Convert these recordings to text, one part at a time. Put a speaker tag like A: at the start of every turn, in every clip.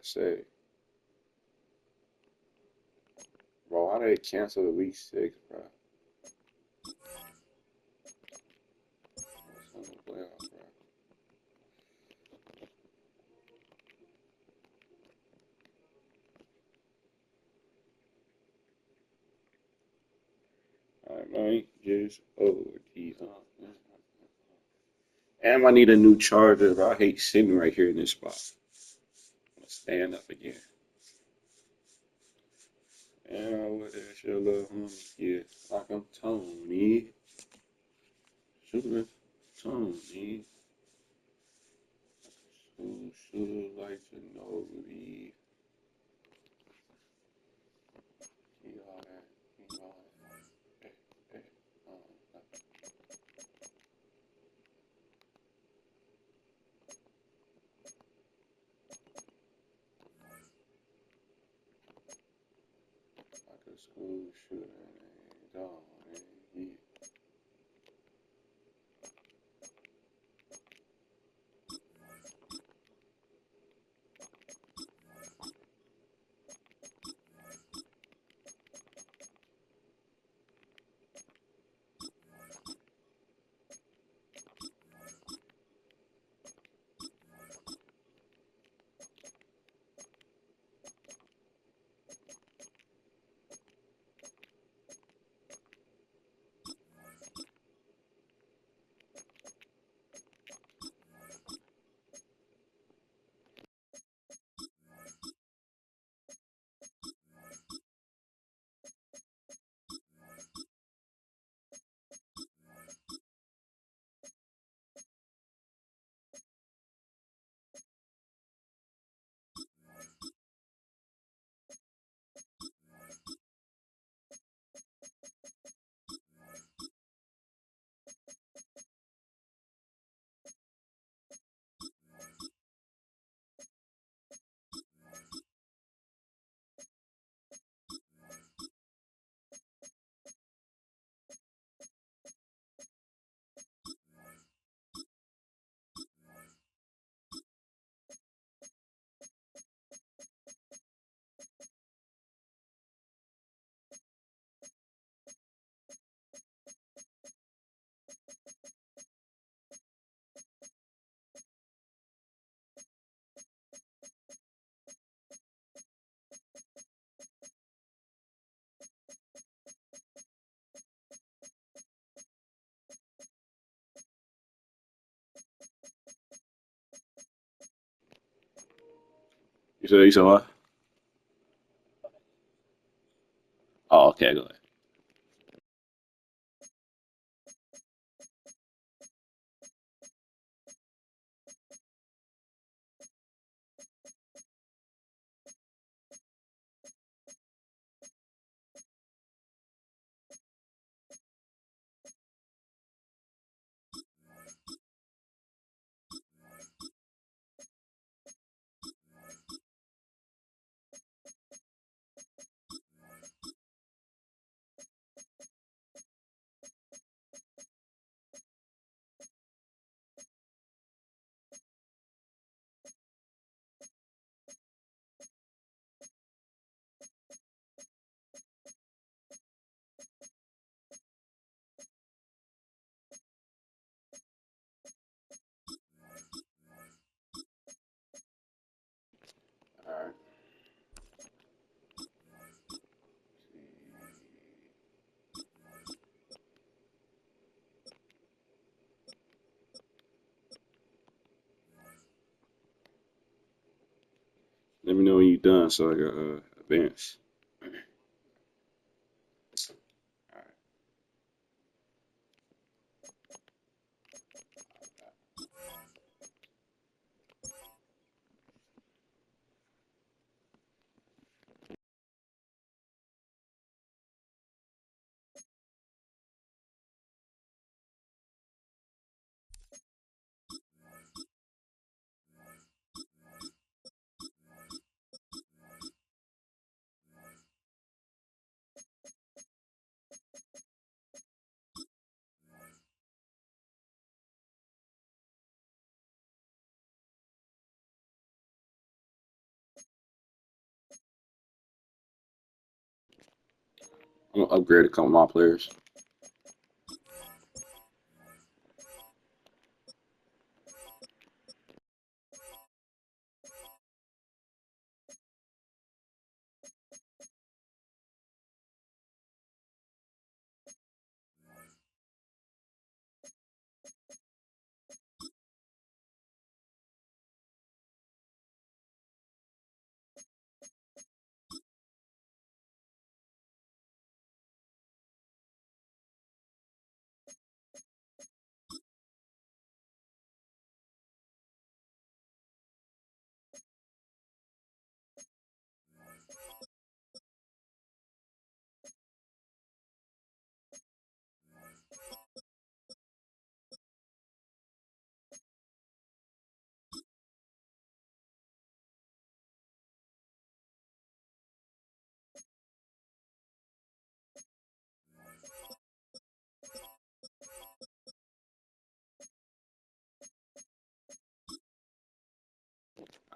A: say, bro, why they cancel the week 6, bro? It's on the playoffs, bro. I might just OD. And I need a new charger, bro. I hate sitting right here in this spot. I'm gonna stand up again. And what is your little homie? Yeah, like I'm Tony. Shooter Tony. Who should like to know me? He all that. He all that. Hey, hey, like a school shooter. Dog, he you said what? Oh, okay, go ahead. All right. Let me know when you're done so I can advance. All right. I'm gonna upgrade a couple of my players.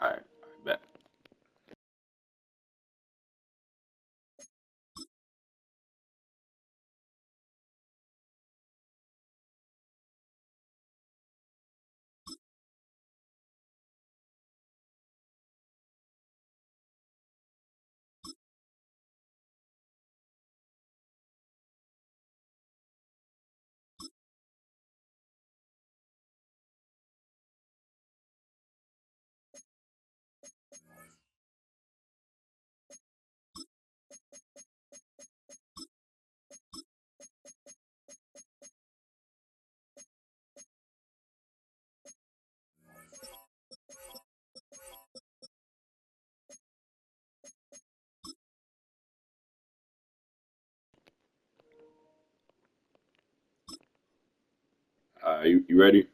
A: All right, bet. You ready?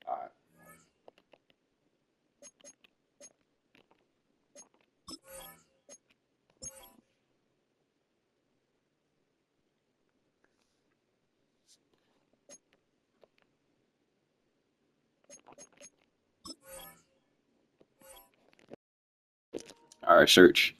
A: All right. All right, search.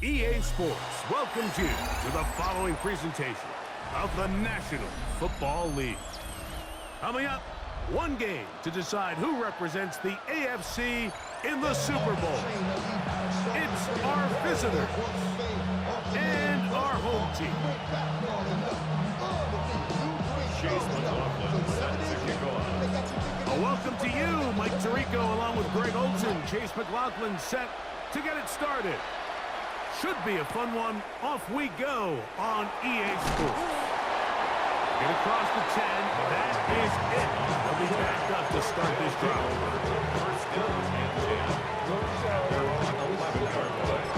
B: EA Sports welcomes you to the following presentation of the National Football League. Coming up, one game to decide who represents the AFC in the Super Bowl. It's our visitor and our home team. A welcome to you, Mike Tirico, along with Greg Olson. Chase McLaughlin set to get it started. Should be a fun one. Off we go on EA Sports. Get across the 10. That is it. They'll be backed up to start this drive. First down and 10. They're on the 11-yard line.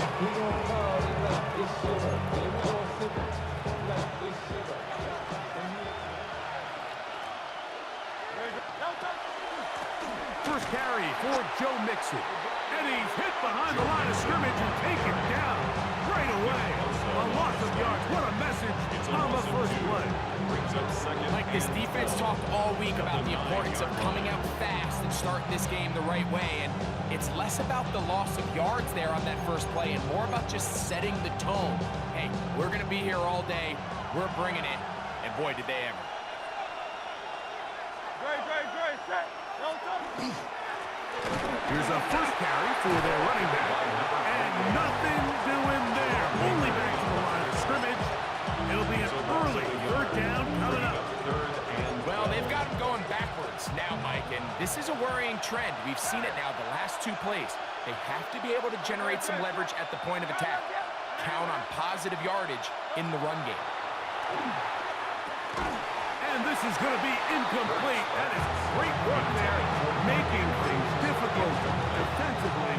B: First carry for Joe Mixon. And he's hit behind the line of scrimmage and taken down right away. A loss of yards. What a message on the first play.
C: Like, this defense talked all week about the importance of coming out fast and starting this game the right way, and it's less about the loss of yards there on that first play and more about just setting the tone. Hey, we're going to be here all day. We're bringing it, and boy, did they ever.
B: Here's a first carry for their running back. And nothing doing there. Only back to the line of scrimmage. It'll be an early third down coming up.
C: Well, they've got them going backwards now, Mike, and this is a worrying trend. We've seen it now the last two plays. They have to be able to generate some leverage at the point of attack. Count on positive yardage in the run game.
B: And this is going to be incomplete. That is great work there, making things difficult defensively.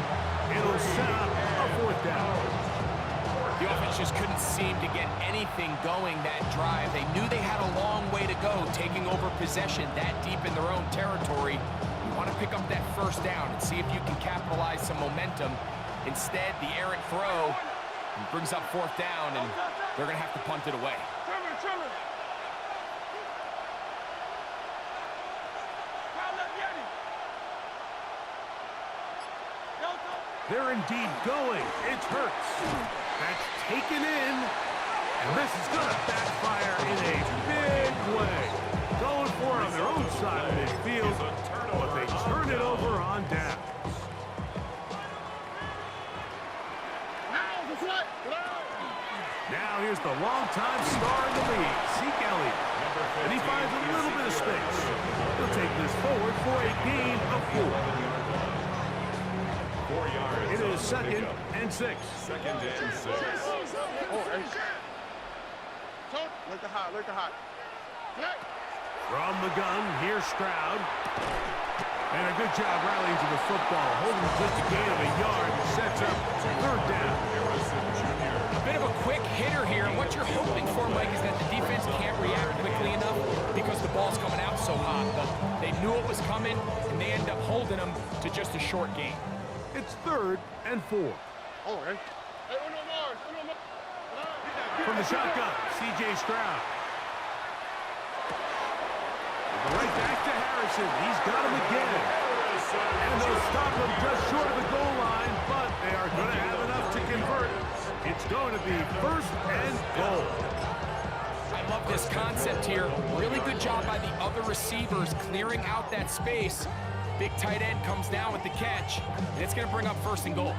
B: It'll set up a fourth down.
C: The offense just couldn't seem to get anything going that drive. They knew they had a long way to go, taking over possession that deep in their own territory. You want to pick up that first down and see if you can capitalize some momentum. Instead, the errant throw brings up fourth down, and they're going to have to punt it away.
B: They're indeed going. It's Hurts. That's taken in. And this is going to backfire in a big way. Going for it on their own side of midfield, but they turn it over on downs. Now here's the longtime star in the league, Zeke Elliott. And he finds a little bit of space. He'll take this forward for a gain of 4. It is 2nd and 6.
D: 2nd and 6.
B: From the gun, here's Stroud. And a good job rallying to the football. Holding just a gain of a yard and sets up third down.
C: A bit of a quick hitter here. And what you're hoping for, Mike, is that the defense can't react quickly enough because the ball's coming out so hot. But they knew it was coming, and they end up holding them to just a short gain.
B: It's 3rd and 4. From the shotgun, C.J. Stroud. Right back to Harrison. He's got him again. And they'll stop him just short of the goal line, but they are going to have enough to convert. It's going to be 1st and goal.
C: I love this concept here. Really good job by the other receivers clearing out that space. Big tight end comes down with the catch, and it's going to bring up 1st and goal.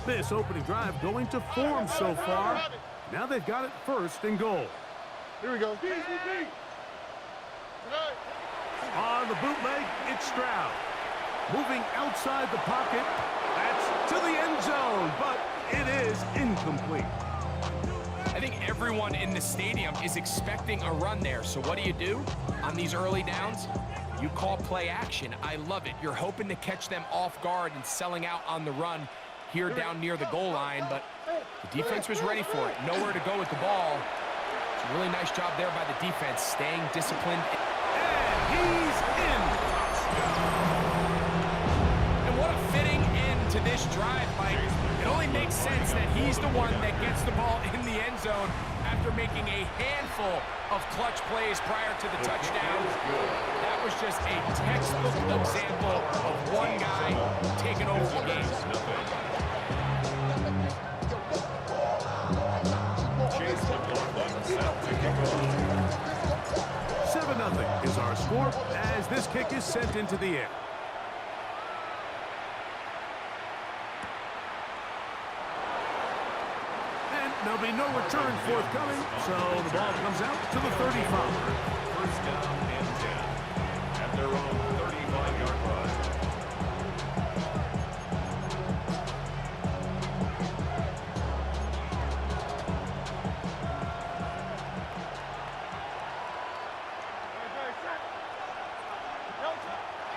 B: This opening drive going to form so far. Now they've got it 1st and goal.
D: Here we go.
B: On the bootleg, it's Stroud. Moving outside the pocket. That's to the end zone, but it is incomplete.
C: I think everyone in the stadium is expecting a run there. So what do? On these early downs, you call play action. I love it. You're hoping to catch them off guard and selling out on the run here down near the goal line, but the defense was ready for it. Nowhere to go with the ball. It's a really nice job there by the defense, staying disciplined.
B: And he's in.
C: And what a fitting end to this drive, Mike. It only makes sense that he's the one that gets the ball in the end zone after making a handful of clutch plays prior to the touchdown. That was just a textbook example of one guy taking over the game.
B: 7-0 is our score as this kick is sent into the air. And there'll be no return forthcoming, so the ball comes out to the 35.
D: 1st down and 10 at their own 35-yard line.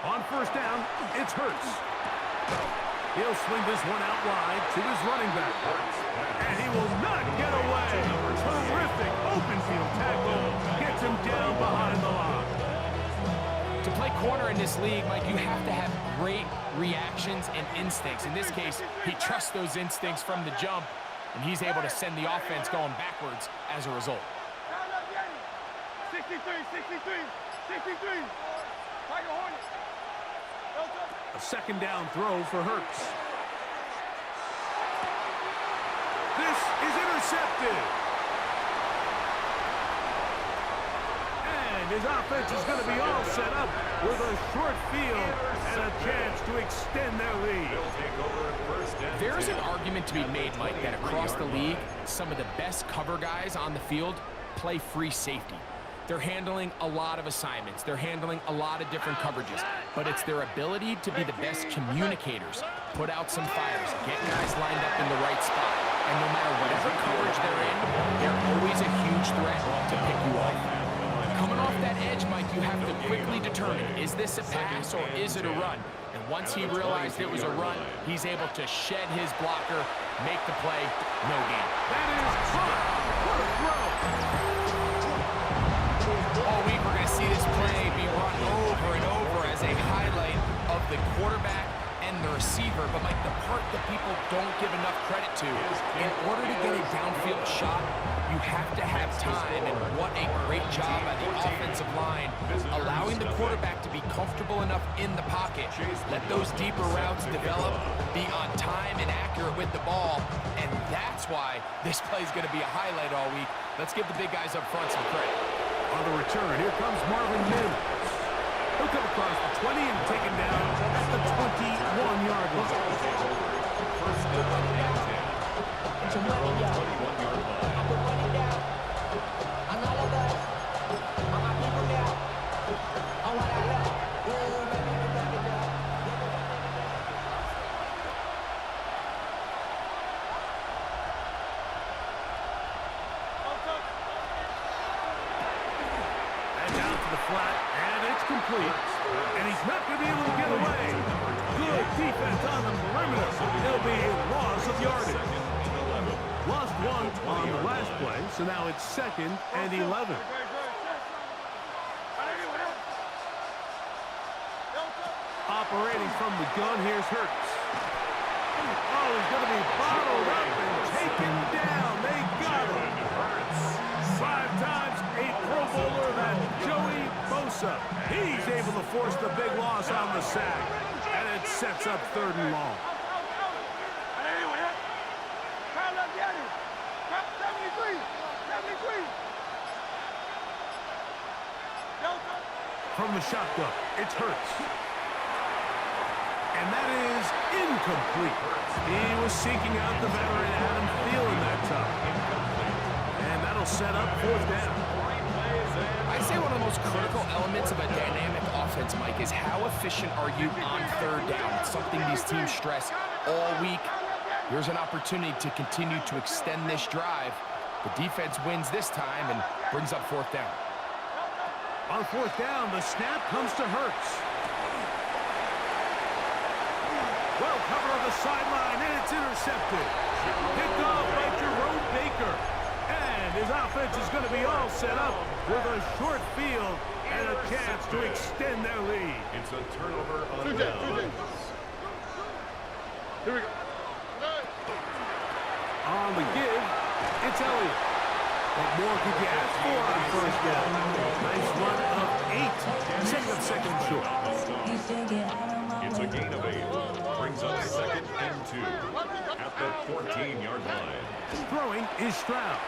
B: On 1st down, it's Hurts. He'll swing this one out wide to his running back. And he will not get away. Terrific open field tackle. Gets him down behind the line.
C: To play corner in this league, Mike, you have to have great reactions and instincts. In this case, he trusts those instincts from the jump, and he's able to send the offense going backwards as a result.
E: 63, 63, 63.
B: A second down throw for Hurts. This is intercepted. And his offense is going to be all set up with a short field and a chance to extend their lead.
C: There's an argument to be made, Mike, that across the league, some of the best cover guys on the field play free safety. They're handling a lot of assignments. They're handling a lot of different coverages. But it's their ability to be the best communicators, put out some fires, get guys lined up in the right spot. And no matter whatever coverage they're in, they're always a huge threat to pick you off. Coming off that edge, Mike, you have to quickly determine, is this a pass or is it a run? And once he realized it was a run, he's able to shed his blocker, make the play, no gain.
B: That is caught. What a throw.
C: All week we're going to see this play be run over and over as a highlight of the quarterback and the receiver. But, Mike, the part that people don't give enough credit to, in order to get a downfield shot, you have to have time. And what a great job by the offensive line, allowing the quarterback to be comfortable enough in the pocket. Let those deeper routes develop, be on time and accurate with the ball. And that's why this play is going to be a highlight all week. Let's give the big guys up front some credit.
B: On the return, here comes Marvin Mims. He'll come across the 20 and taken down at the 21-yard line.
D: First down and 10. 21-yard line.
B: And he's not going to be able to get away. Good defense on the perimeter. It'll be a loss of yardage. Lost one on the last play, so now it's 2nd and 11. Operating from the gun, here's Hurts. Oh, he's going to be bottled up and taken down. They got him. 5 times a Pro Bowler, that Joey Bosa. He's able to force the big loss on the sack, and it sets up 3rd and long. From the shotgun, it's Hurts. And that is incomplete. He was seeking out the veteran Adam Thielen that time. And that'll set up 4th down.
C: I'd say one of the most critical elements of a dynamic offense, Mike, is how efficient are you on 3rd down. It's something these teams stress all week. Here's an opportunity to continue to extend this drive. The defense wins this time and brings up 4th down.
B: On 4th down, the snap comes to Hurts. Well covered on the sideline, and it's intercepted. Picked off by Jerome Baker. And his offense is going to be all set up with a short field and a chance to extend their lead.
D: It's a turnover on downs.
E: Here we go.
B: On the give, it's Elliott. What more could you ask for on 1st down? Nice run of 8. Second short.
D: It's a gain of 8. Brings up 2nd and 2 at the 14-yard line.
B: Throwing is Stroud.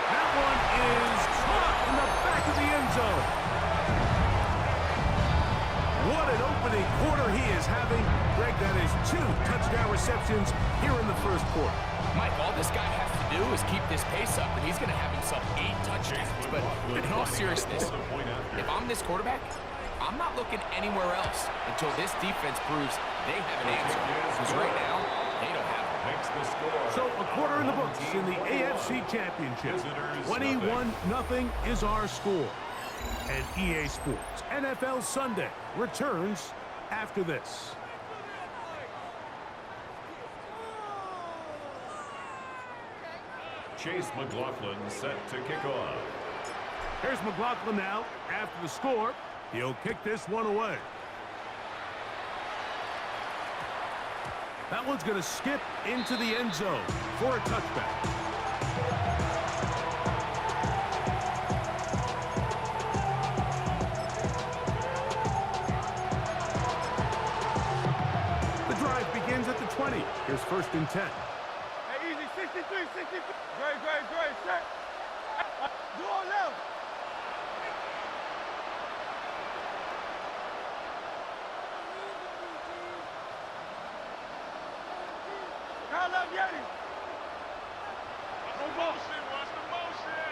B: That one is caught in the back of the end zone. What an opening quarter he is having. Greg, that is 2 touchdown receptions here in the 1st quarter.
C: Mike, all this guy has to do is keep this pace up, and he's going to have himself 8 touchdowns. But in all seriousness, if I'm this quarterback, I'm not looking anywhere else until this defense proves they have an answer. Because right now, they don't have it.
B: So a quarter in the books in the AFC Championship. 21-0 is our score. And EA Sports NFL Sunday returns after this.
D: Chase McLaughlin set to kick off.
B: Here's McLaughlin now. After the score, he'll kick this one away. That one's going to skip into the end zone for a touchback. The drive begins at the 20. Here's 1st and 10.
E: Hey, easy, 63, 63. Great, set. Do all left. Kyle left, Yeti. No motion, watch the motion.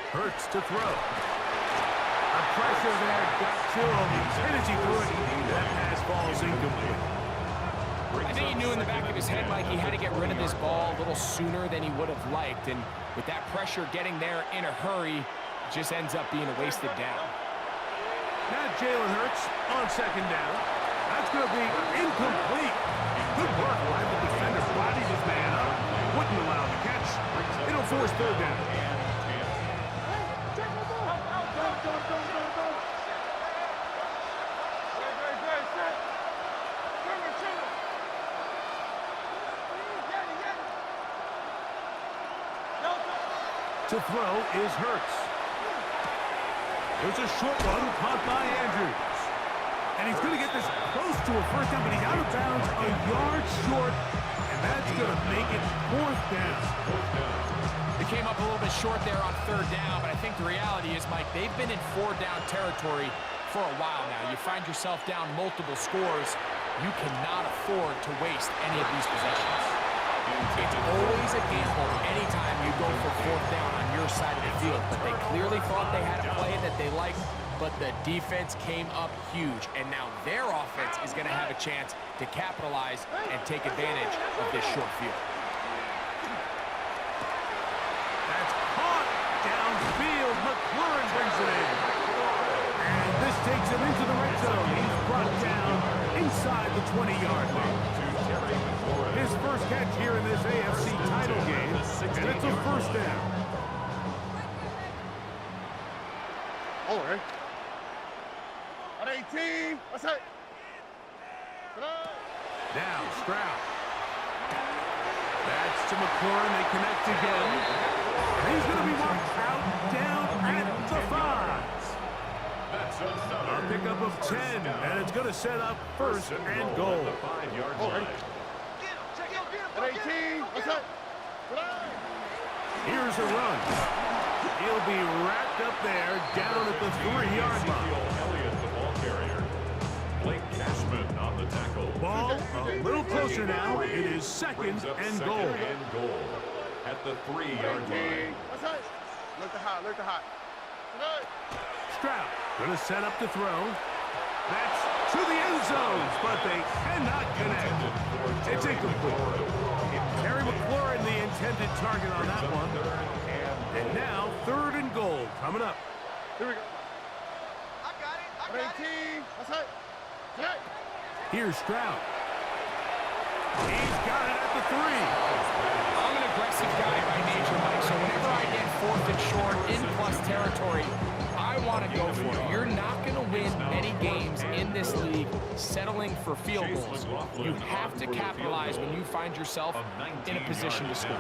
B: Hurts to throw. The pressure there got to him. As soon as he threw it, that pass falls incomplete.
C: I think he knew in the back of his head, Mike, he had to get rid of this ball a little sooner than he would have liked. And with that pressure getting there in a hurry, it just ends up being a wasted down.
B: Now Jalen Hurts on 2nd down. That's going to be incomplete. Good work by the defender. Bodied his man up. Wouldn't allow the catch. It'll force 3rd down. To throw is Hurts. There's a short one caught by Andrews. And he's going to get this close to a 1st down, but he's out of bounds a yard short, and that's going to make it 4th down.
C: They came up a little bit short there on 3rd down, but I think the reality is, Mike, they've been in 4-down territory for a while now. You find yourself down multiple scores, you cannot afford to waste any of these possessions. It's always a gamble anytime you go for 4th down on your side of the field, but they clearly thought they had a play that they liked, but the defense came up huge, and now their offense is going to have a chance to capitalize and take advantage of this short field.
B: That's caught downfield. McLaurin brings it in. And this takes him into the red zone. He's brought down inside the 20-yard line. His first catch here in this AFC title game, and it's a 1st down.
E: All right. At 18, what's that?
B: Now Stroud. That's to McLaurin. They connect again. And he's going to be marked out down at the 5. A pickup of 10, and it's going to set up 1st and goal.
E: All right. At 18, what's that?
B: Here's a run. He'll be wrapped up there down at the 3-yard line.
D: The ball carrier. Blake Cashman on the tackle.
B: Ball a little closer now. It is 2nd and goal.
D: At the 3-yard line.
E: What's that? Look the hot.
B: Stroud going to set up to throw. That's to the end zone, but they cannot connect. It's incomplete. Terry McLaurin, the intended target on that one. And now 3rd and goal coming up.
E: Here we go. I got it. 18. What's that?
B: Here's Stroud. He's got it at the 3.
C: I'm an aggressive guy by nature, Mike, so whenever I get 4th and short in plus territory, I want to go for it. You're not going to win many games in this league settling for field goals. You have to capitalize when you find yourself in a position to score.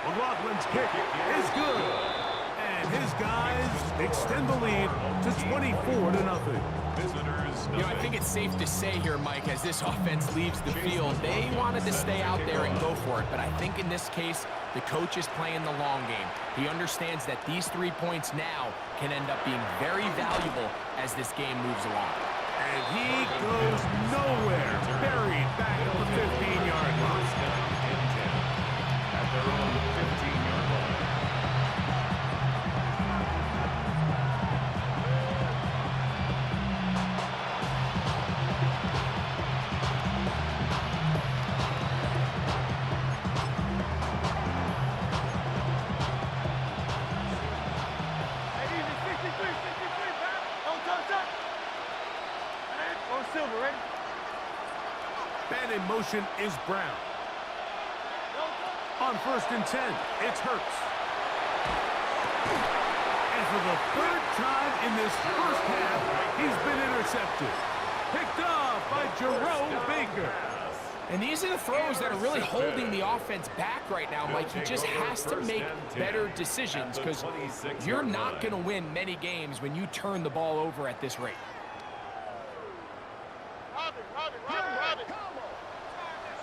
B: McLaughlin's kick is good. And his guys extend the lead to 24-0.
C: You know, I think it's safe to say here, Mike, as this offense leaves the field, they wanted to stay out there and go for it. But I think in this case, the coach is playing the long game. He understands that these 3 points now can end up being very valuable as this game moves along.
B: And he goes nowhere. Buried back at the 15-yard line.
D: At their own 15-yard line.
B: Man in motion is Brown. On On 1st and 10, it's Hurts. And for the 3rd time in this first half, he's been intercepted. Picked off by Jerome Baker.
C: And these are the throws that are really holding the offense back right now, Mike. He just has to make better decisions because you're not going to win many games when you turn the ball over at this rate.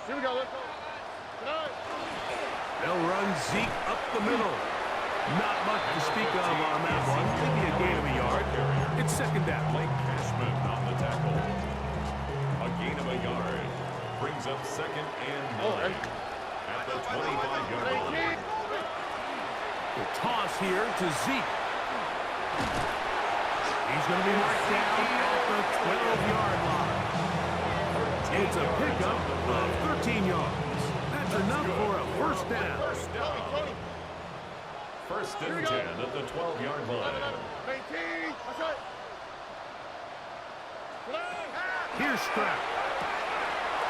E: Here we go, let's go.
B: They'll run Zeke up the middle. Not much to speak of on that one. Maybe a gain of a yard. It's 2nd down.
D: Blake Cashman on the tackle. A gain of a yard. Brings up 2nd and 9 at the 25-yard line.
B: The toss here to Zeke. He's going to be marked down at the 12-yard line. It's a pickup of 13 yards. That's enough for a 1st down.
D: 1st and 10 at the 12-yard line.
B: Here's Stroud.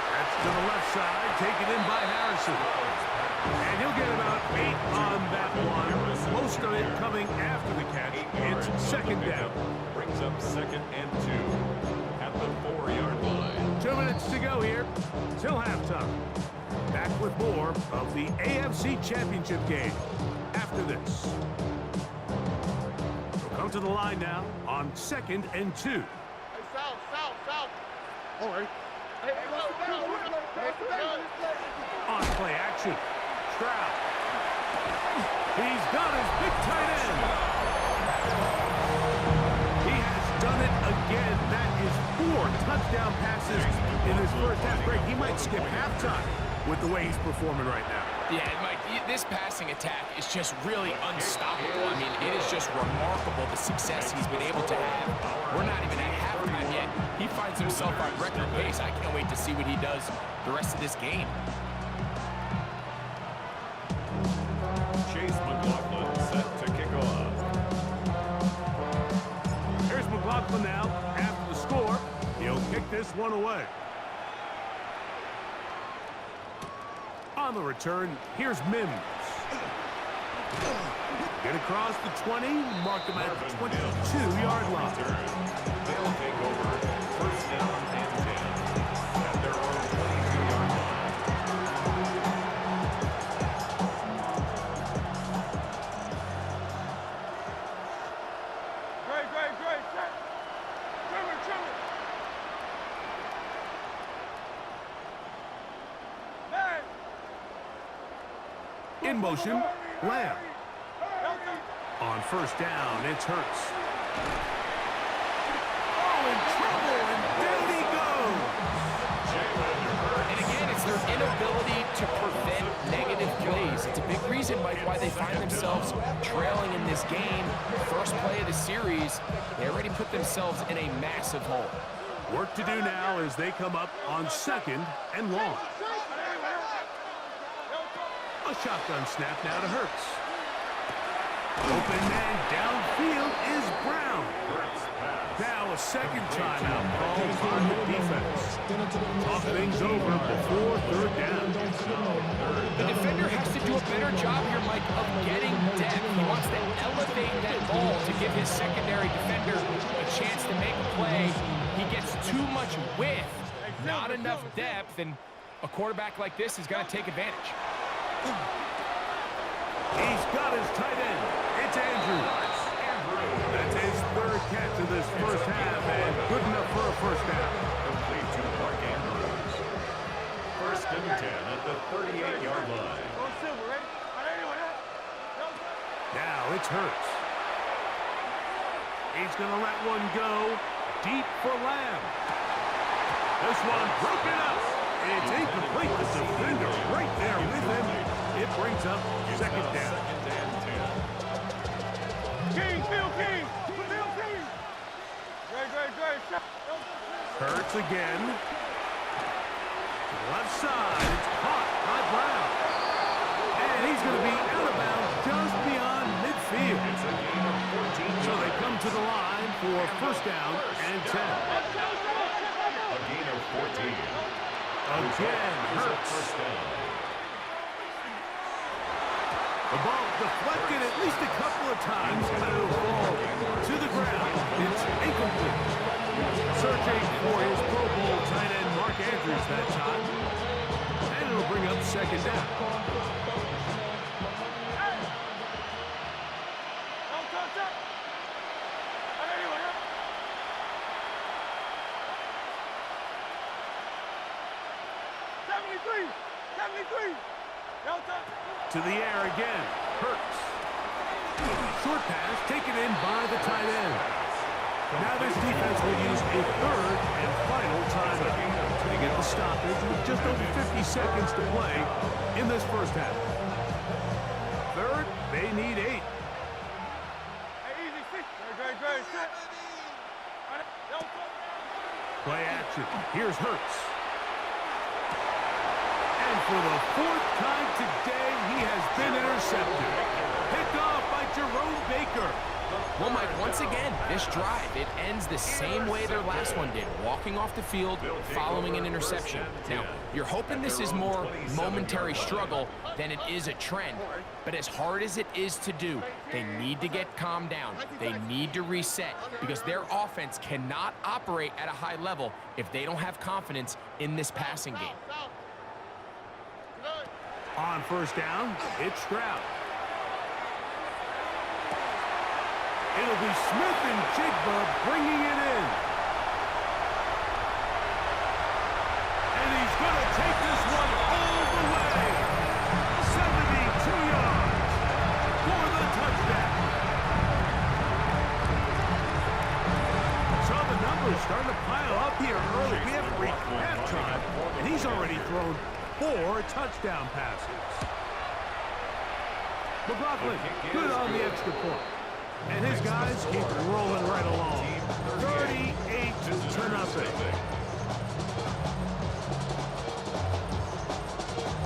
B: That's to the left side, taken in by Harrison. And he'll get about 8 on that one. Most of it coming after the catch. It's 2nd down.
D: Brings up 2nd and 2 at the 4-yard line.
B: 2 minutes to go here till halftime. Back with more of the AFC Championship game after this. We'll come to the line now on 2nd and 2.
E: Hey, south. All right. Hey,
B: On play action. Stroud. He's got his big tight end. He has done it again. That is 4 touchdown passes in his first half break. He might skip halftime with the way he's performing right now.
C: Yeah, Mike, this passing attack is just really unstoppable. I mean, it is just remarkable the success he's been able to have. We're not even at halftime yet. He finds himself on record pace. I can't wait to see what he does the rest of this game.
D: Chase McLaughlin set to kick off.
B: Here's McLaughlin now. After the score, he'll kick this one away. On the return, here's Mims. Get across the 20, mark him at the 22-yard line.
D: They'll take over 1st down and 10 at their own 22-yard line.
E: Great. Set. Trimmer. Man.
B: In motion, Lamb. On 1st down, it's Hurts. Oh, in trouble, and down he goes.
C: And again, it's their inability to prevent negative plays. It's a big reason, Mike, why they find themselves trailing in this game. First play of the series, they already put themselves in a massive hole.
B: Work to do now as they come up on 2nd and long. A shotgun snap now to Hurts. Open man downfield is Brown. Now a 2nd timeout called on the defense. Talk things over before 3rd down.
C: The defender has to do a better job here, Mike, of getting depth. He wants to elevate that ball to give his secondary defender a chance to make a play. He gets too much width, not enough depth, and a quarterback like this is going to take advantage.
B: He's got his tight end. It's Andrews. That's his 3rd catch of this first half, and good enough for a 1st down.
D: Complete to Mark Andrews. 1st and 10 at the 38-yard line.
B: Now it's Hurts. He's going to let one go deep for Lamb. This one broken up. It's incomplete. The defender right there with him. It brings up 2nd down.
E: King. Great.
B: Hurts again. To the left side. It's caught by Brown. And he's going to be out of bounds just beyond midfield. So they come to the line for 1st down and 10.
D: A gain of 14.
B: Again, Hurts. The ball deflected at least a couple of times, and it'll fall to the ground. It's incomplete. Searching for his Pro Bowl tight end Mark Andrews that time. And it'll bring up second down. To the air again. Hurts. Short pass taken in by the tight end. Now this defense will use a third and final timeout to get the stoppage with just over 50 seconds to play in this first half. Third, they need 8. Play action. Here's Hurts. And for the 4th time today, he has been intercepted. Picked off by Jerome Baker.
C: Well, Mike, once again, this drive, it ends the same way their last one did, walking off the field, following an interception. Now, you're hoping this is more momentary struggle than it is a trend, but as hard as it is to do, they need to get calmed down. They need to reset because their offense cannot operate at a high level if they don't have confidence in this passing game.
B: On first down, it's Stroud. It'll be Smith and Jigba bringing it in. And he's going to take this one all the way. 72 yards for the touchdown. So the numbers starting to pile up here early. We haven't reached halftime, and he's already thrown 4 touchdown passes. McLaughlin, good on the extra point. And his guys keep rolling right along. 38-0.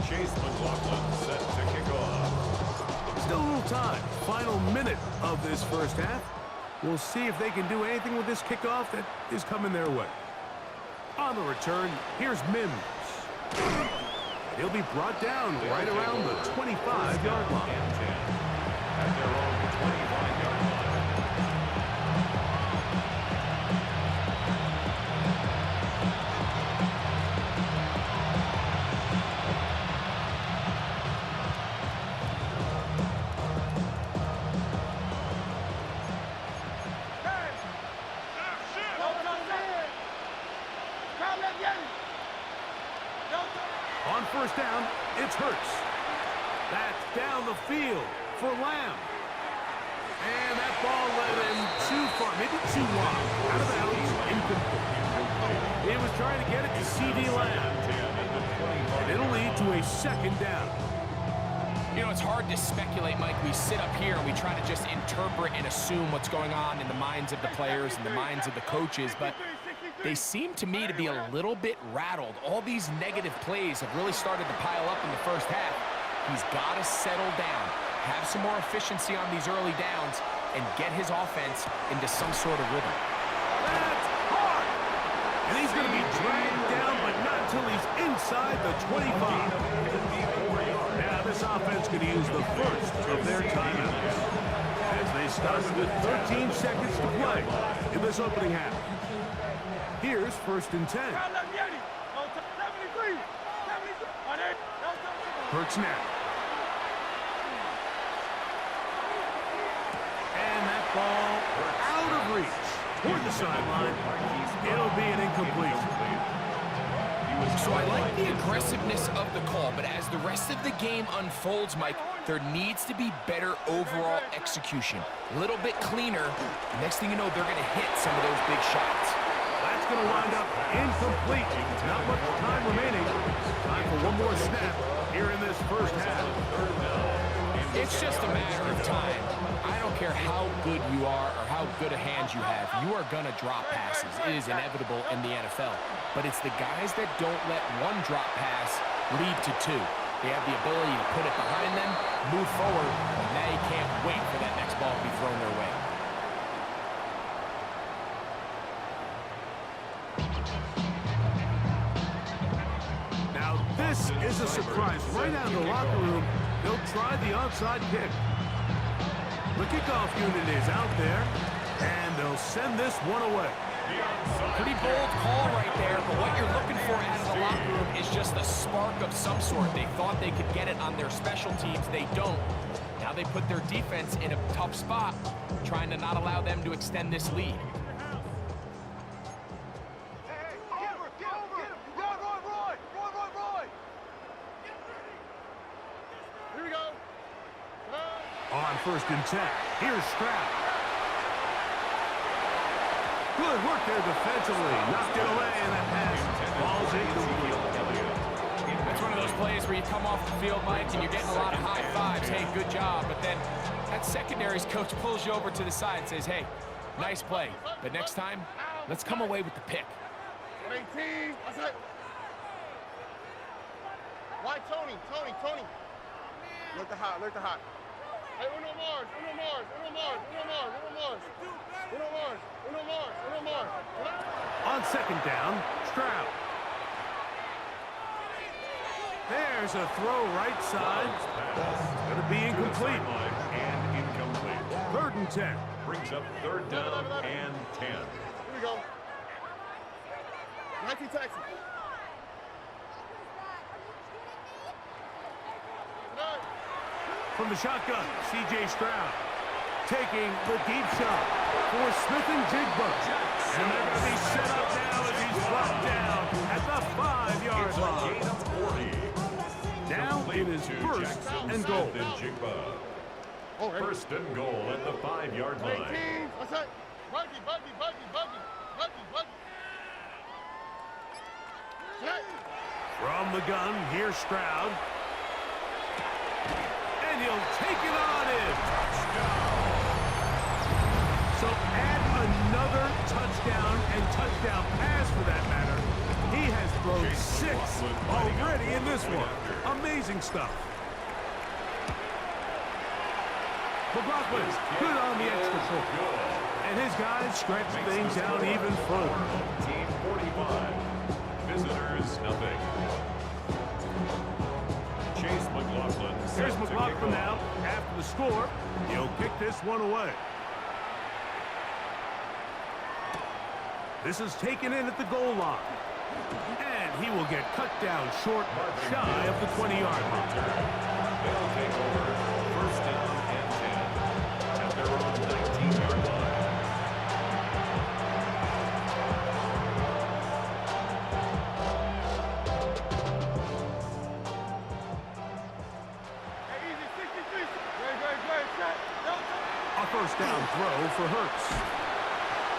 D: Chase McLaughlin set to kick off.
B: Still a little time. Final minute of this first half. We'll see if they can do anything with this kickoff that is coming their way. On the return, here's Mims. He'll be brought down right around the 25-yard line.
D: At their own 25-yard line.
B: On first down, it's Hurts. That's down the field for Lamb. And that ball led him too far, maybe too wide. Out of bounds, incomplete. He was trying to get it to C.D. Lamb. And it'll lead to a second down.
C: You know, it's hard to speculate, Mike. We sit up here and we try to just interpret and assume what's going on in the minds of the players and the minds of the coaches, but they seem to me to be a little bit rattled. All these negative plays have really started to pile up in the first half. He's got to settle down, have some more efficiency on these early downs, and get his offense into some sort of rhythm.
B: That's hard! And he's going to be dragged down, but not until he's inside the 25. Now this offense could use the first of their timeouts as they start with 13 seconds to play in this opening half. Here's 1st and 10. Hurts now. And that ball out of reach toward the sideline. It'll be an incompletion.
C: So I like the aggressiveness of the call, but as the rest of the game unfolds, Mike, there needs to be better overall execution. A little bit cleaner. Next thing you know, they're going to hit some of those big shots.
B: That's going to wind up incomplete. Not much time remaining. Time for one more snap here in this first half.
C: It's just a matter of time. I don't care how good you are or how good a hand you have. You are going to drop passes. It is inevitable in the NFL. But it's the guys that don't let one drop pass lead to 2. They have the ability to put it behind them, move forward, and now you can't wait for that next ball to be thrown their way.
B: This is a surprise right out of the locker room. They'll try the onside kick. The kickoff unit is out there, and they'll send this one away.
C: Pretty bold call right there, but what you're looking for out of the locker room is just a spark of some sort. They thought they could get it on their special teams. They don't. Now they put their defense in a tough spot, trying to not allow them to extend this lead.
E: Here we go.
B: On 1st and 10, here's Stroud. Good work there defensively. Knocked it away, and that pass falls incomplete.
C: That's one of those plays where you come off the field, Mike, and you're getting a lot of high fives. Hey, good job. But then that secondary's coach pulls you over to the side and says, hey, nice play. But next time, let's come away with the pick.
E: 18. That's it. Why Tony? Look the hot. Hey, Uno Mars.
B: On 2nd down, Stroud. There's a throw right side. Going to be incomplete.
D: And incomplete.
B: 3rd and 10.
D: Brings up 3rd down and 10.
E: Here we go. 19 Texas.
B: From the shotgun, C.J. Stroud taking the deep shot for Smith and Jigba. And they're going to be set up now as he's brought down at the 5-yard line.
D: Gain of 40.
B: Now it is 1st and goal.
D: First and goal at the 5-yard line.
E: 18. That's it. Buggy.
B: From the gun, here's Stroud. And he'll take it on in. So add another touchdown and touchdown pass for that matter. He has thrown 6 already in this one. Amazing stuff. McLaughlin, good on the extra point. And his guys stretch things out even further.
D: Team 45. Visitors, nothing. Chase McLaughlin.
B: Here's McLaughlin now. After the score, he'll kick this one away. This is taken in at the goal line. And he will get cut down short, shy of the 20-yard line.
D: They'll take over 1st down and 10 at their own 19-yard line.
B: A 1st down throw for Hurts.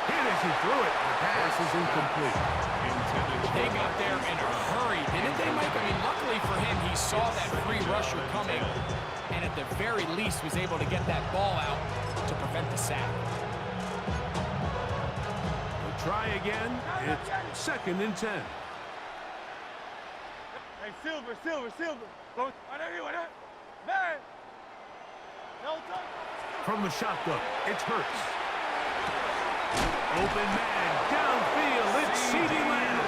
B: Hit as he threw it. The pass is incomplete.
C: They got there in a hurry, didn't they, Mike? I mean, luckily for him, he saw that free rusher coming, and at the very least was able to get that ball out to prevent the sack.
B: We'll try again. It's 2nd and 10.
E: Hey, Silver. Go. Man. No touch.
B: From the shotgun, it's Hurts. Open man, downfield, it's CeeDee Lamb.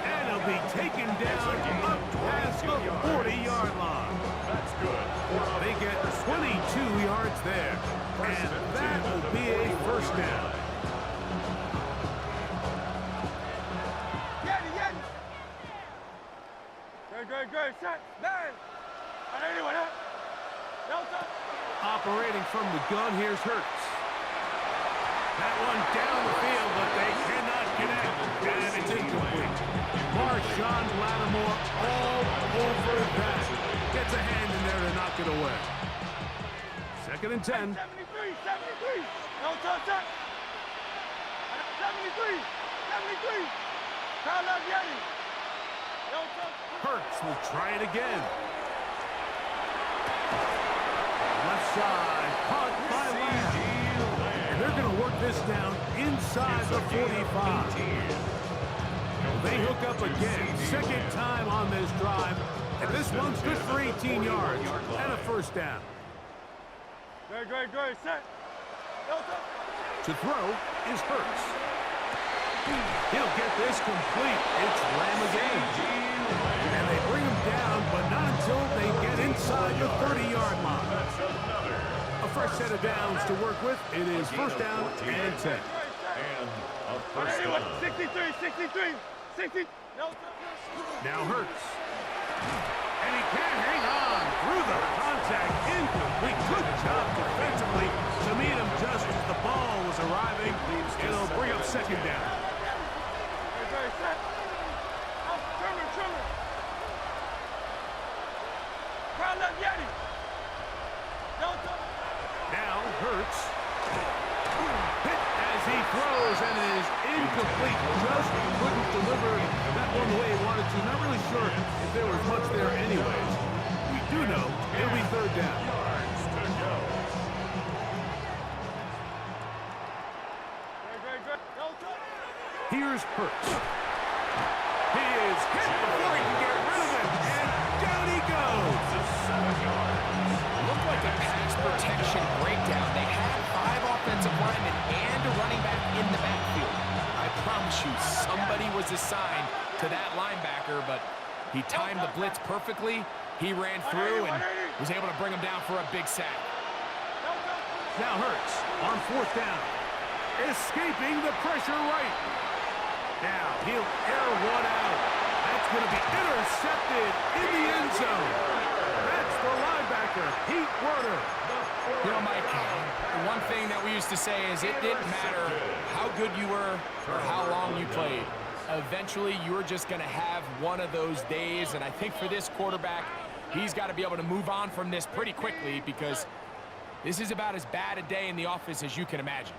B: And he'll be taken down up past the 40-yard line.
D: That's good.
B: They get 22 yards there. And that will be a 1st down.
E: Good. Set. Man. No touch.
B: Operating from the gun, here's Hurts. That one down the field, but they cannot connect. And it's incomplete. Marshawn Lattimore all over that. Gets a hand in there to knock it away. 2nd and 10.
E: 73. No touch. 73. Kyle Yeti. No touch.
B: Hurts will try it again. Left side, caught by Lamb. And they're going to work this down inside the 45. They hook up again, 2nd time on this drive. And this one's good for 18 yards and a 1st down.
E: Good. Set. No touch.
B: To throw is Hurts. He'll get this complete. It's Lamb again. And they bring him down, but not until they get inside the 30-yard line.
D: That's another.
B: A fresh set of downs to work with. It is first down and 10.
D: And a first down.
E: 63, 60. No,
B: Now Hurts. And he can't hang on through the contact. Incomplete. Good job defensively to meet him just as the ball was arriving. It'll bring up second down.
E: Very set. Trimmer. Crowd left Yeti.
B: Now Hurts. Hit as he throws and is incomplete. Just couldn't deliver that one the way he wanted to. Not really sure if there was much there anyways. We do know it'll be third down.
D: Yards to go.
B: Here's Hurts. He is hit before he can get rid of it. And down he goes.
D: To 7 yards.
C: Looked like a pass protection breakdown. They had 5 offensive linemen and a running back in the backfield. I promise you, somebody was assigned to that linebacker, but he timed the blitz perfectly. He ran through and was able to bring him down for a big sack.
B: Now Hurts on fourth down. Escaping the pressure right. Now he'll air one out. That's going to be intercepted in the end zone. That's the linebacker, Pete Werner.
C: You know, Mike, the one thing that we used to say is it didn't matter how good you were or how long you played. Eventually, you're just going to have one of those days, and I think for this quarterback, he's got to be able to move on from this pretty quickly because this is about as bad a day in the office as you can imagine.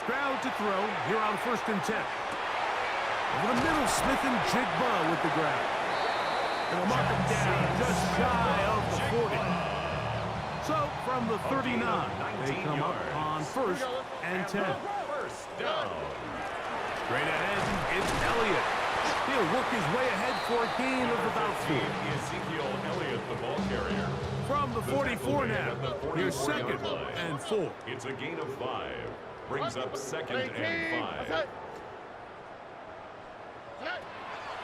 B: Stroud to throw here on first and 10. Over the middle, Smith and Jigba with the grab. And they'll mark him down just shy of the 40. So from the 39, they come up on first and 10.
D: First down.
B: Straight ahead, it's Elliott. He'll work his way ahead for a gain of about 4.
D: Ezekiel Elliott, the ball carrier.
B: From the 44 now, here's second and 4.
D: It's a gain of 5. Brings up second and 5.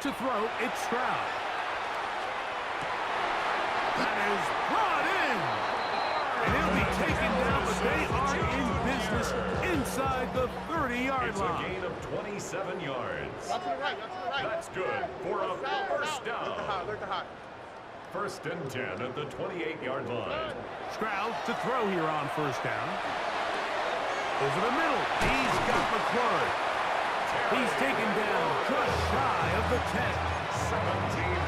B: To throw, it's Stroud. That is brought in. And he'll be taken down, but they are in business inside the 30-yard
D: It's a
B: line.
D: gain of 27 yards.
E: Up to the right.
D: That's good for a first down.
E: Look at high.
D: First and 10 at the 28-yard line.
B: Stroud to throw here on first down. Over the middle, he's got McClure. He's taken down just shy of the 10.
D: 17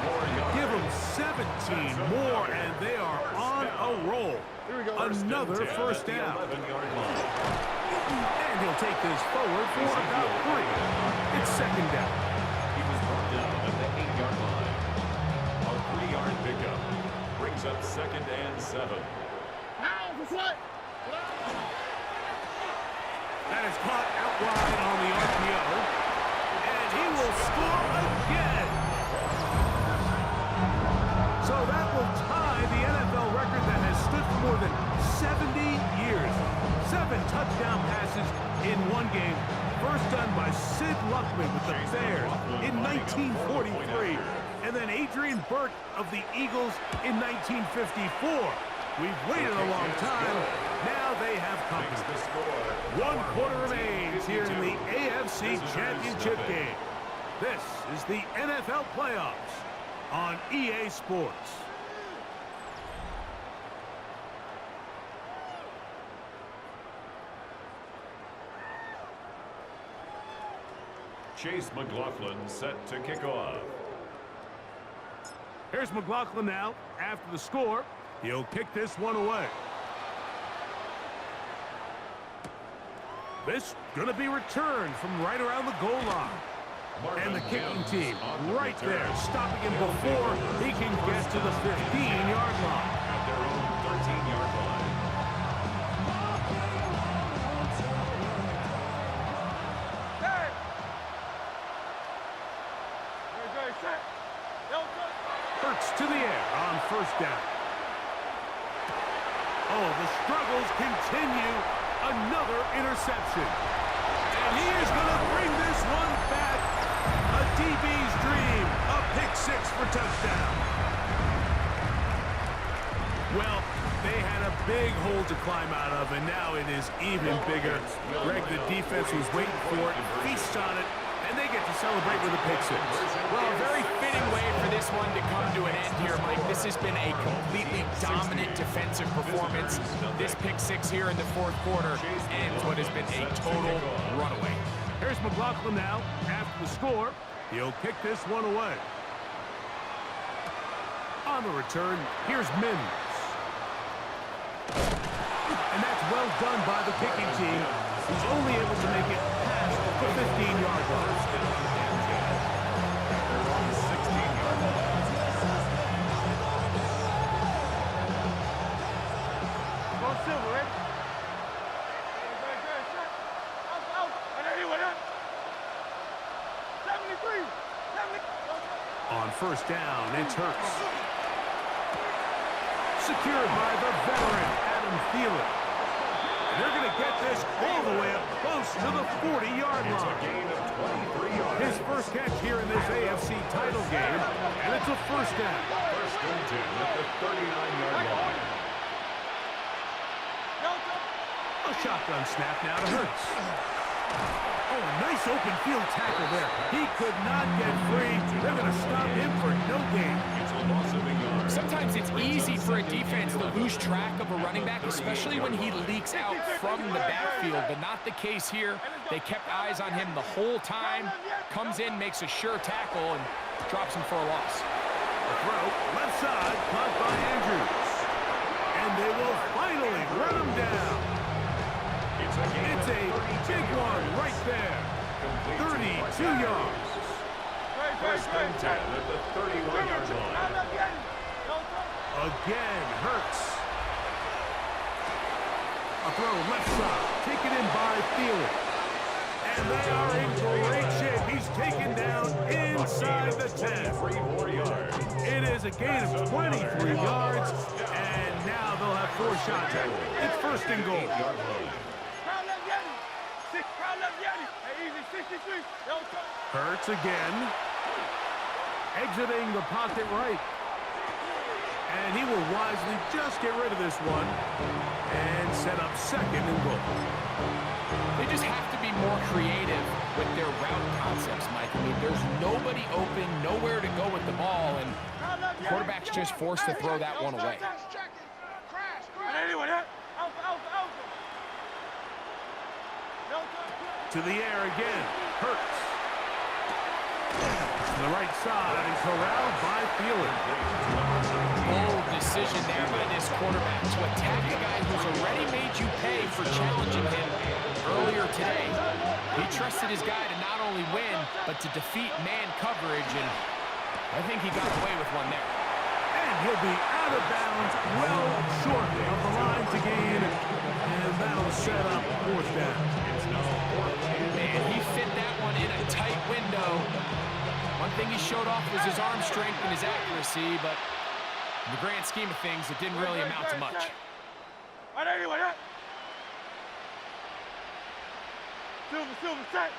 D: more yards.
B: Give them 17 more, and they are on a roll.
E: Here we go.
B: Another first down.
D: 11-yard line.
B: And he'll take this forward for about 3. It's second down.
D: He was brought down at the 8-yard line. A 3-yard pickup brings up second and 7.
E: Now the foot.
B: That is caught out wide on the RPO. And he will score again. So that will tie the NFL record that has stood for more than 70 years. 7 touchdown passes in one game. First done by Sid Luckman with the Bears in 1943. And then Adrian Burke of the Eagles in 1954. We've waited a long time. Now they have company.
D: The score.
B: 1 quarter remains here in the AFC Championship game. This is the NFL playoffs on EA Sports.
D: Chase McLaughlin set to kick off.
B: Here's McLaughlin now. After the score, he'll kick this one away. This going to be returned from right around the goal line. And the kicking team right there, stopping him before he can get to the 15-yard line.
D: At their own 13-yard line.
E: Hey. Very set.
B: Hurts to the air on first down. Oh, the struggles continue. Another interception. And he is going to bring this one back. A DB's dream. A pick 6 for touchdown. Well, they had a big hole to climb out of, and now it is even bigger. Greg, the defense was waiting for it, feasts on it, and they get to celebrate with a pick six.
C: Well, a very fitting way for this one to come to an end here, Mike. This has been a completely dominant defensive performance. This pick six here in the fourth quarter ends what has been a total runaway.
B: Here's McLaughlin now. After the score, he'll kick this one away. On the return, here's Mims. And that's well done by the kicking team, who's only able to make it past the 15-yard line.
E: Go Silver, right? Out. And then he went up. 73. 70.
B: On first down, it's Hurts. Secured by the veteran, Adam Thielen. They're going to get this all the way up close to the 40-yard line. His first catch here in this AFC title game, and it's a first down.
D: First and 10 at the 39-yard line.
B: A shotgun snap now to Hurts. Oh, a nice open field tackle there. He could not get free. They're going to stop him for no gain.
D: It's a loss of a yard.
C: Sometimes it's easy for a defense to lose track of a running back, especially when he leaks out from the backfield, but not the case here. They kept eyes on him the whole time. Comes in, makes a sure tackle, and drops him for a loss.
B: The throw, left side, caught by Andrews. And they will finally run him down. It's a big one right there. 32 yards.
D: First and 10 at the 31-yard line.
B: Again, Hurts. A throw left side, taken in by Thielen. And they are in great shape. He's taken down inside the 10.
D: 3 more yards.
B: It is a gain of 23 yards, and now they'll have 4 shots at it. It's first and goal. Hurts again. Exiting the pocket right. And he will wisely just get rid of this one and set up second and goal.
C: They just have to be more creative with their route concepts, Mike. I mean, there's nobody open, nowhere to go with the ball, and the quarterback's just forced to throw that one away.
B: To the air again. Hurts. To the right side and corralled by Thielen.
C: Bold decision there by this quarterback to attack a guy who's already made you pay for challenging him earlier today. He trusted his guy to not only win, but to defeat man coverage, and I think he got away with one there.
B: And he'll be out of bounds, well short of the line to gain, and that'll set up fourth down.
C: Man, he fit that one in a tight window. One thing he showed off was his arm strength and his accuracy, but in the grand scheme of things, it didn't really amount to much.
E: Silver, set.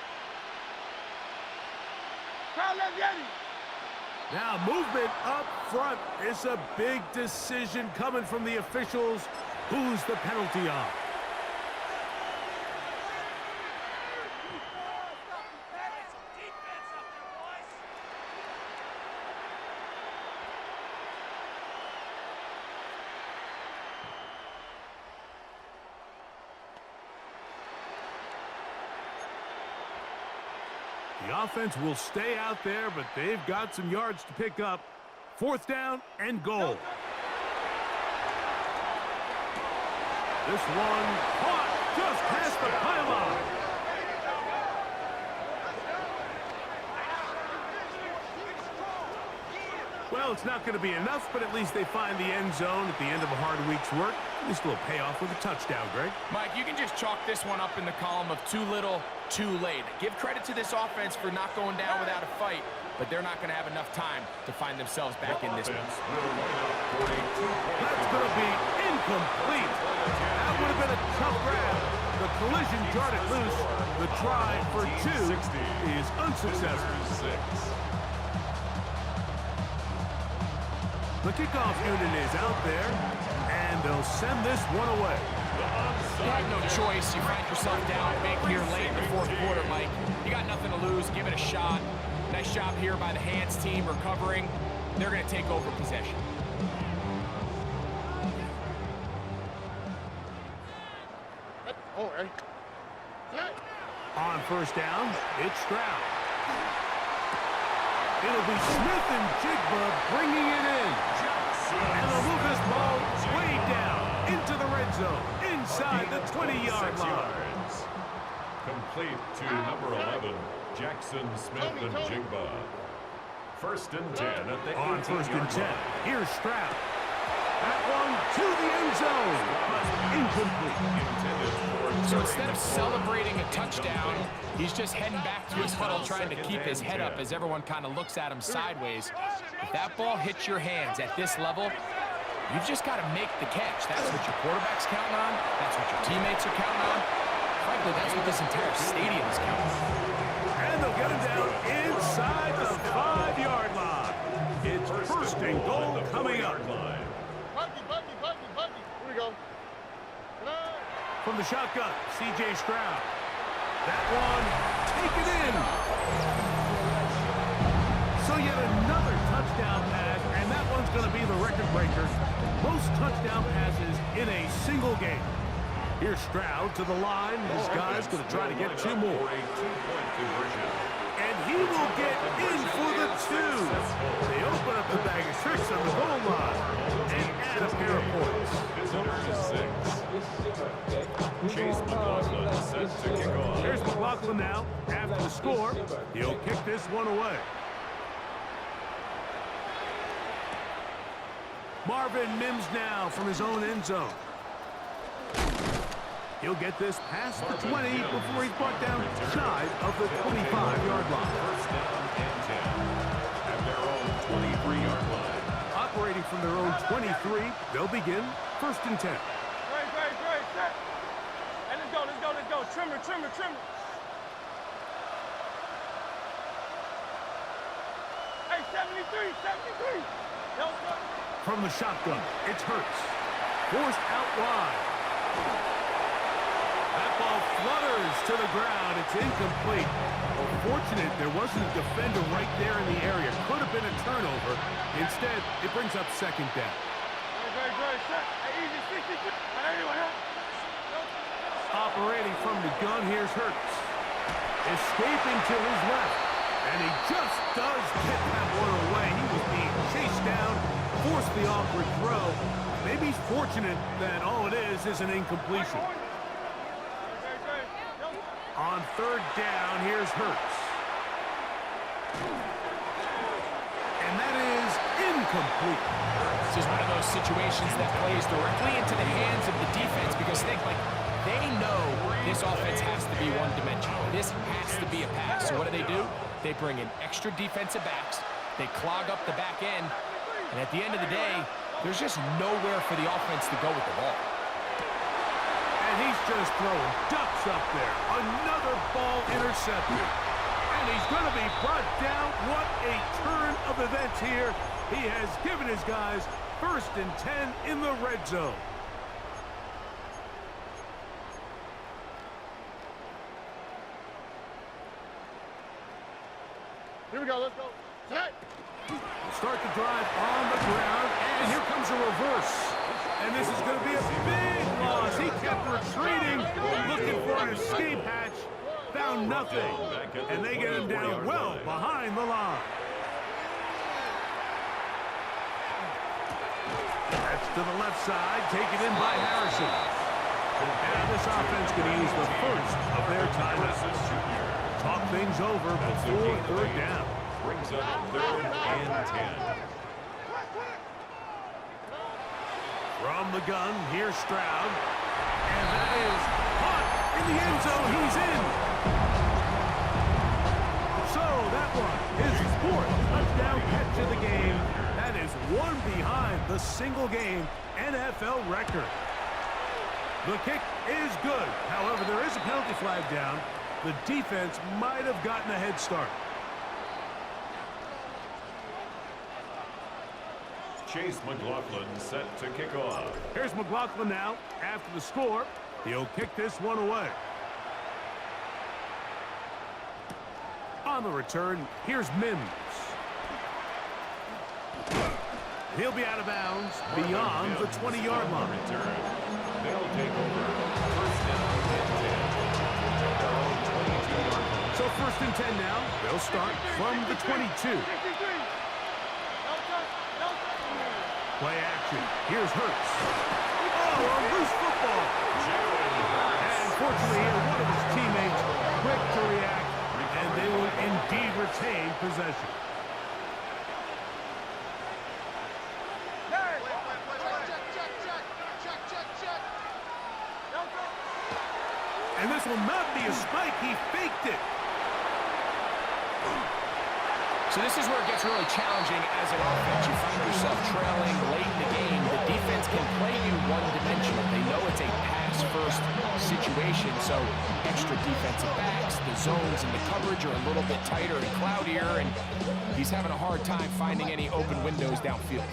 B: Now movement up front. It's a big decision coming from the officials. Who's the penalty on? The offense will stay out there, but they've got some yards to pick up. Fourth down and goal. This one caught just past the pylon. Well, it's not going to be enough, but at least they find the end zone at the end of a hard week's work. At least a little payoff with a touchdown, Greg.
C: Mike, you can just chalk this one up in the column of too little, too late. Give credit to this offense for not going down without a fight, but they're not going to have enough time to find themselves back in this one.
B: That's going to be incomplete. That would have been a tough grab. The collision jarred it loose. The try for 2 is unsuccessful. The kickoff unit is out there. And they'll send this one away.
C: You had no choice. You find yourself down big here late in the fourth quarter, Mike. You got nothing to lose. Give it a shot. Nice job here by the hands team recovering. They're going to take over possession.
B: On first down, it's Stroud. It'll be Smith and Jigba bringing it in. And they'll move this ball way down into the red zone, inside the 20-yard line.
D: Complete to number 11, Jackson Smith and Jigba. First and 10 at the 18-yard line.
B: On first and 10, here's Stroud. That one to the end zone, but incomplete.
C: So instead of celebrating a touchdown, he's just heading back to his huddle trying to keep his head up as everyone kind of looks at him sideways. If that ball hits your hands at this level, you've just got to make the catch. That's what your quarterback's counting on. That's what your teammates are counting on. Frankly, that's what this entire stadium is counting on.
B: And they'll get him down inside the 5-yard line. It's first and goal coming up.
E: Here we go.
B: From the shotgun, C.J. Stroud. That one taken in. So yet another touchdown pass, and that one's going to be the record breaker. Most touchdown passes in a single game. Here's Stroud to the line. This guy's going to try to get 2 more. And he will get in for the 2. They open up the bag of tricks on the goal line and add a pair of points.
D: Visitors 6. Chase McLaughlin set to kick off.
B: Here's McLaughlin now. After the score, he'll kick this one away. Marvin Mims now from his own end zone. He'll get this past the 20 before he's brought down shy of the 25-yard line.
D: First down and 10 at their own 23-yard line.
B: Operating from their own 23, they'll begin first and 10.
E: Great, set. And let's go. Trimmer. Hey, 73.
B: From the shotgun, it's Hurts. Forced out wide. That ball flutters to the ground. It's incomplete. Fortunate there wasn't a defender right there in the area. Could have been a turnover. Instead, it brings up second down.
E: Great, set. Hey, easy, 63.
B: Operating from the gun, here's Hurts. Escaping to his left. And he just does get that one away. He was being chased down, forced the awkward throw. Maybe he's fortunate that all it is an incompletion. On third down, here's Hurts. And that is incomplete.
C: This is one of those situations that plays directly into the hands of the defense because they know this offense has to be one-dimensional. This has to be a pass. So what do? They bring in extra defensive backs. They clog up the back end. And at the end of the day, there's just nowhere for the offense to go with the ball.
B: And he's just throwing ducks up there. Another ball intercepted. And he's going to be brought down. What a turn of events here. He has given his guys first and 10 in the red zone.
E: Here we go, let's go. Set.
B: We'll start the drive on the ground, and here comes a reverse. And this is going to be a big loss. He kept retreating, looking for an escape hatch, found nothing, and they get him down well behind the line. That's to the left side, taken in by Harrison. And this offense can use the first of their timeouts. Talk things over before third down.
D: Brings up third and 10.
B: From the gun, here's Stroud. And that is caught in the end zone. He's in. So that one, his 4th touchdown catch of the game. That is one behind the single-game NFL record. The kick is good. However, there is a penalty flag down. The defense might have gotten a head start.
D: Chase McLaughlin set to kick off.
B: Here's McLaughlin now. After the score, he'll kick this one away. On the return, here's Mims. He'll be out of bounds beyond the 20-yard line.
D: Return. They'll take over. First down and 10. At their own 22-yard line.
B: So first and 10 now. They'll start from the 22. Play action. Here's Hurts. Oh, a loose football. And fortunately, one of his teammates quick to react, and they will indeed retain possession. And this will not be a spike. He faked it.
C: So this is where it gets really challenging as an offense. You find yourself trailing late in the game. The defense can play you one-dimensional. They know it's a pass-first situation, so extra defensive backs, the zones and the coverage are a little bit tighter and cloudier, and he's having a hard time finding any open windows downfield.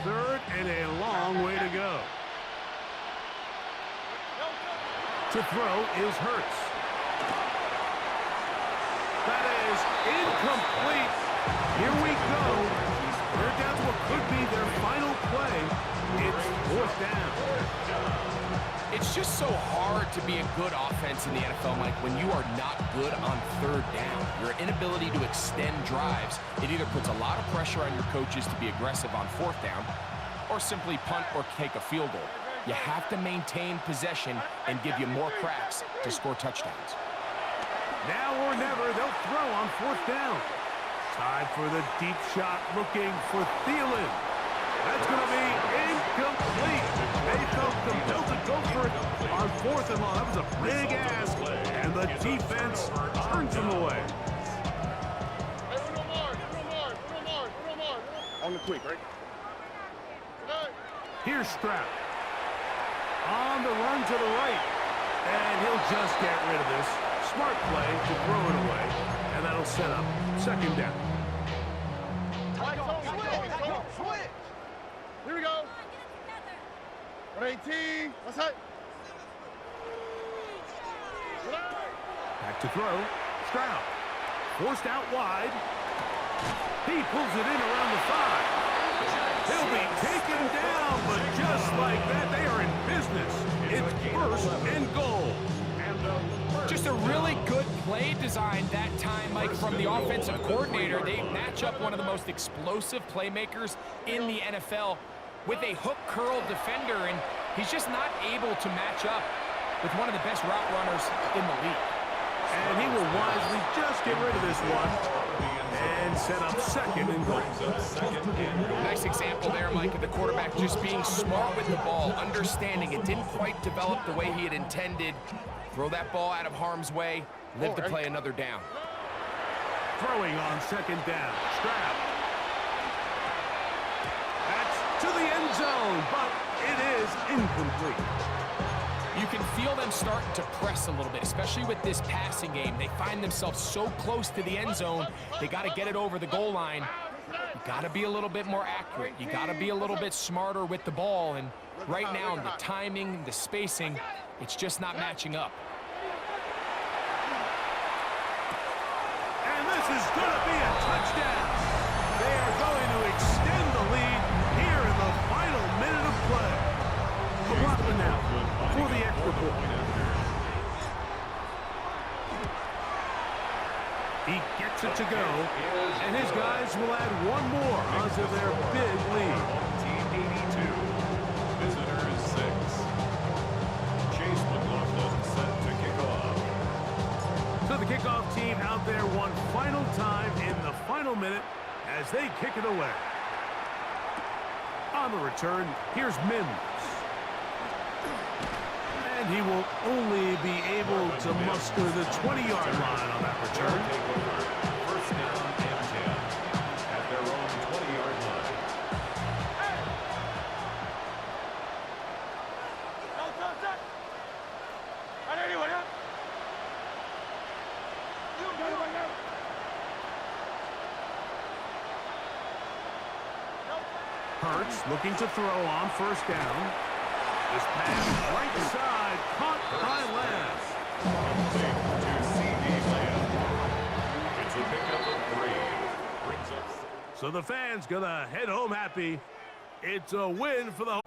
B: Third and a long way to go. To throw is Hurts. That is incomplete. Here we go. They're down to what could be their final play. It's fourth down.
C: It's just so hard to be a good offense in the NFL, Mike, when you are not good on third down. Your inability to extend drives, it either puts a lot of pressure on your coaches to be aggressive on fourth down or simply punt or take a field goal. You have to maintain possession and give you more cracks to score touchdowns.
B: Now or never, they'll throw on fourth down. Time for the deep shot, looking for Thielen. That's going to be incomplete. They felt compelled to go for it on fourth and long. That was a big ask, and the defense turns him away.
E: On the quick, right?
B: Here's Stroud. On the run to the right. And he'll just get rid of this. Smart play to throw it away. And that'll set up second down.
E: Switch! Here we go. 118. What's that?
B: Back to throw. Stroud. Forced out wide. He pulls it in around the 5. He'll be taken down, but just like that, they are in business. It's first and goal.
C: Just a really good play design that time, Mike, from the offensive coordinator. They match up one of the most explosive playmakers in the NFL with a hook curl defender, and he's just not able to match up with one of the best route runners in the league.
B: And he will wisely just get rid of this one and set up second and goal.
C: Nice example there, Mike, of the quarterback just being smart with the ball, understanding it didn't quite develop the way he had intended. Throw that ball out of harm's way, live to play another down.
B: Throwing on second down. Stroud. That's to the end zone, but it is incomplete.
C: You can feel them starting to press a little bit, especially with this passing game. They find themselves so close to the end zone, they got to get it over the goal line. You got to be a little bit more accurate. You got to be a little bit smarter with the ball, and right now, the timing, the spacing, it's just not matching up.
B: And this is going to be a touchdown. They are going to extend the lead here in the final minute of play. McLaughlin now for the extra point. He gets it to go, and his guys will add one more onto their big lead.
D: Team 82. Visitors 6. Chase McLaughlin set to kick off.
B: So the kickoff team out there one final time in the final minute as they kick it away. On the return, here's Mims. And he will only be able to muster the 20-yard line on that return.
D: First down and 10 at their own 20-yard line.
B: Hurts looking to throw on first down. This pass right side, caught by Lamb.
D: Complete to C.D. Lamb. It's a pickup of 3. Brings up.
B: So the fans gonna head home happy. It's a win for the